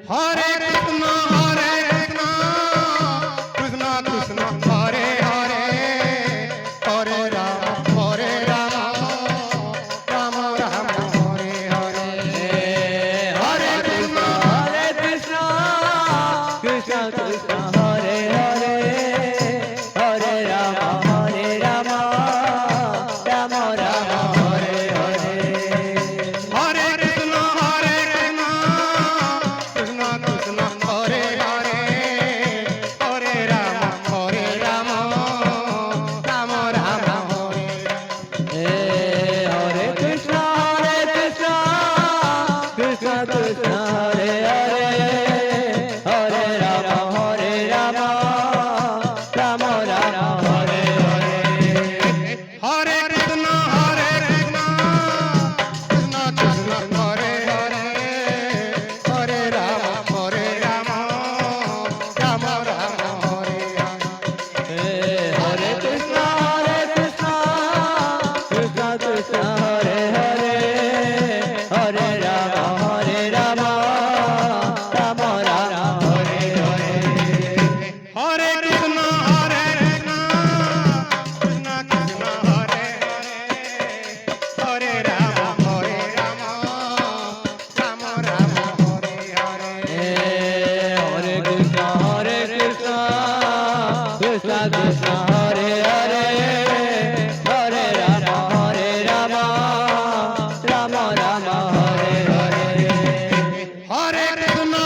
Hare Krishna, Krishna Krishna, Hare Hare, Hare Rama, Hare Rama, Rama Rama, Hare Hare. Hare Krishna, Krishna Krishna, Hare Hare, Hare Rama, Hare Rama, Rama Rama, Hare Hare. Hare Krishna, Krishna Krishna, Hare Hare, Hare Rama, Hare Rama, Rama Rama, Hare Hare Krishna, Krishna Krishna, Hare Hare, Hare Rama, Hare Rama, Rama Rama, Hare Hare. Hare Krishna, Krishna Krishna, Hare Hare, Hare Rama, Hare Rama, Rama Rama, Hare Hare. Hare Krishna, Krishna Krishna, Hare Hare, Hare Rama, Hare Rama, Rama Rama, Hare Hare. Hare Krishna, Krishna Krishna, Hare Hare, Hare Rama, Hare Rama, Rama Rama, Hare Hare. Hare Krishna, Krishna Krishna, Hare Hare, Hare Rama, Hare Rama, Rama Rama, Hare Hare. Hare Krishna,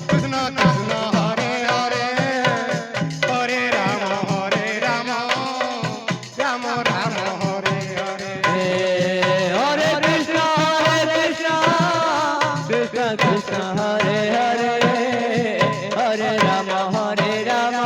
Krishna Krishna, Hare Hare, Hare Rama, Hare Rama, Rama Rama, Hare Hare. Hare Krishna, Krishna Krishna, Hare Hare, Hare Rama, Hare Rama,